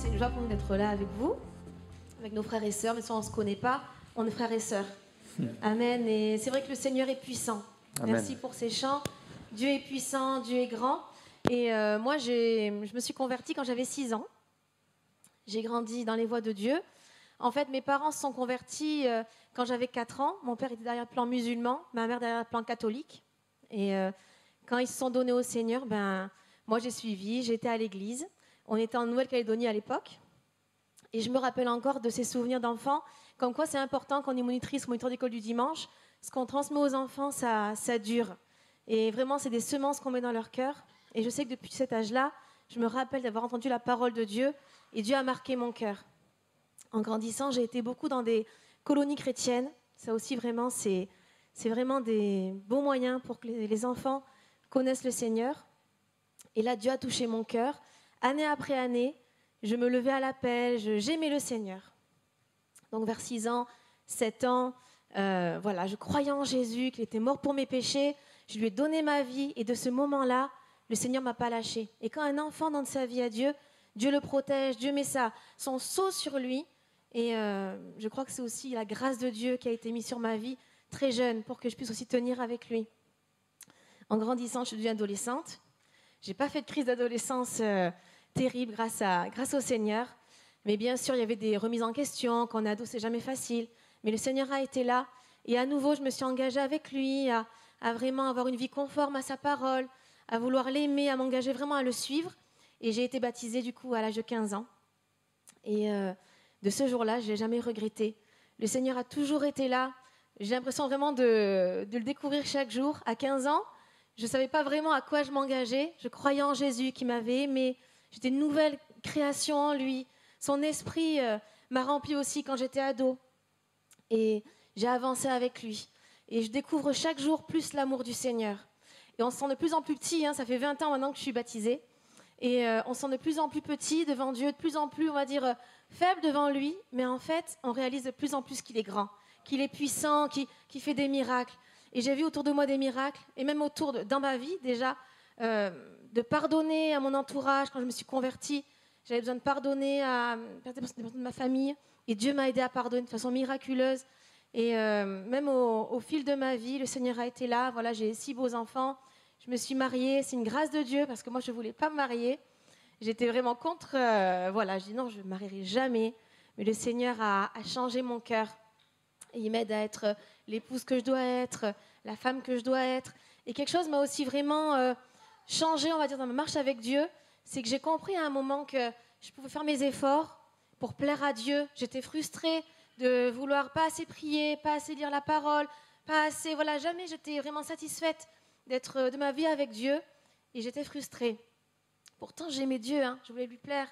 c'est une joie pour nous d'être là avec vous, avec nos frères et sœurs, mais si on ne se connaît pas, on est frères et sœurs. Amen. Et c'est vrai que le Seigneur est puissant. Amen. Merci pour ces chants. Dieu est puissant, Dieu est grand. Et moi, je me suis convertie quand j'avais 6 ans. J'ai grandi dans les voies de Dieu. En fait, mes parents se sont convertis quand j'avais 4 ans. Mon père était derrière le plan musulman, ma mère derrière le plan catholique. Et quand ils se sont donnés au Seigneur, moi j'ai suivi, j'étais à l'église. On était en Nouvelle-Calédonie à l'époque. Et je me rappelle encore de ces souvenirs d'enfants, comme quoi c'est important quand on est monitrice ou moniteur d'école du dimanche. Ce qu'on transmet aux enfants, ça dure. Et vraiment, c'est des semences qu'on met dans leur cœur. Et je sais que depuis cet âge-là, je me rappelle d'avoir entendu la parole de Dieu. Et Dieu a marqué mon cœur. En grandissant, j'ai été beaucoup dans des colonies chrétiennes. Ça aussi, vraiment, c'est vraiment des bons moyens pour que les enfants connaissent le Seigneur. Et là, Dieu a touché mon cœur. Année après année, je me levais à l'appel, j'aimais le Seigneur. Donc vers 6 ans, 7 ans, je croyais en Jésus, qu'il était mort pour mes péchés. Je lui ai donné ma vie et de ce moment-là, le Seigneur ne m'a pas lâché. Et quand un enfant donne sa vie à Dieu, Dieu le protège, Dieu met son sceau sur lui. Et je crois que c'est aussi la grâce de Dieu qui a été mise sur ma vie très jeune pour que je puisse aussi tenir avec lui. En grandissant, je suis devenue adolescente. Je n'ai pas fait de crise d'adolescence terrible grâce au Seigneur. Mais bien sûr, il y avait des remises en question. Quand on est ado, c'est jamais facile. Mais le Seigneur a été là. Et à nouveau, je me suis engagée avec lui à vraiment avoir une vie conforme à sa parole, à vouloir l'aimer, à m'engager vraiment à le suivre. Et j'ai été baptisée du coup à l'âge de 15 ans. Et de ce jour-là, je ne l'ai jamais regretté. Le Seigneur a toujours été là. J'ai l'impression vraiment de le découvrir chaque jour. À 15 ans, je ne savais pas vraiment à quoi je m'engageais. Je croyais en Jésus qui m'avait aimée. J'étais une nouvelle création en lui. Son esprit m'a remplie aussi quand j'étais ado. Et j'ai avancé avec lui. Et je découvre chaque jour plus l'amour du Seigneur. Et on se sent de plus en plus petit. Ça fait 20 ans maintenant que je suis baptisée. Et on se sent de plus en plus petit devant Dieu, de plus en plus, on va dire, faible devant lui. Mais en fait, on réalise de plus en plus qu'il est grand, qu'il est puissant, qu'il fait des miracles. Et j'ai vu autour de moi des miracles, et même dans ma vie déjà, de pardonner à mon entourage. Quand je me suis convertie, j'avais besoin de pardonner à des personnes de ma famille. Et Dieu m'a aidée à pardonner de façon miraculeuse. Et même au fil de ma vie, le Seigneur a été là. Voilà, j'ai 6 beaux enfants. Je me suis mariée. C'est une grâce de Dieu parce que moi, je ne voulais pas me marier. J'étais vraiment contre. Je dis non, je ne me marierai jamais. Mais le Seigneur a changé mon cœur. Et il m'aide à être l'épouse que je dois être, la femme que je dois être. Et quelque chose m'a aussi vraiment changé, on va dire, dans ma marche avec Dieu. C'est que j'ai compris à un moment que je pouvais faire mes efforts pour plaire à Dieu. J'étais frustrée de vouloir pas assez prier, pas assez lire la parole, pas assez... jamais j'étais vraiment satisfaite d'être de ma vie avec Dieu. Et j'étais frustrée. Pourtant, j'aimais Dieu, je voulais lui plaire.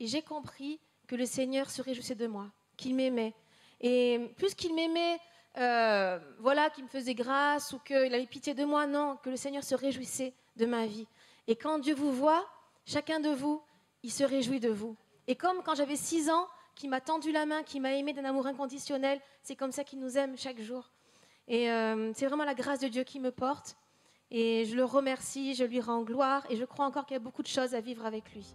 Et j'ai compris que le Seigneur se réjouissait de moi, qu'il m'aimait. Et plus qu'il m'aimait, qu'il me faisait grâce ou qu'il avait pitié de moi, non, que le Seigneur se réjouissait de ma vie. Et quand Dieu vous voit, chacun de vous, il se réjouit de vous. Et comme quand j'avais 6 ans, qu'il m'a tendu la main, qu'il m'a aimé d'un amour inconditionnel, c'est comme ça qu'il nous aime chaque jour. Et c'est vraiment la grâce de Dieu qui me porte. Et je le remercie, je lui rends gloire et je crois encore qu'il y a beaucoup de choses à vivre avec lui.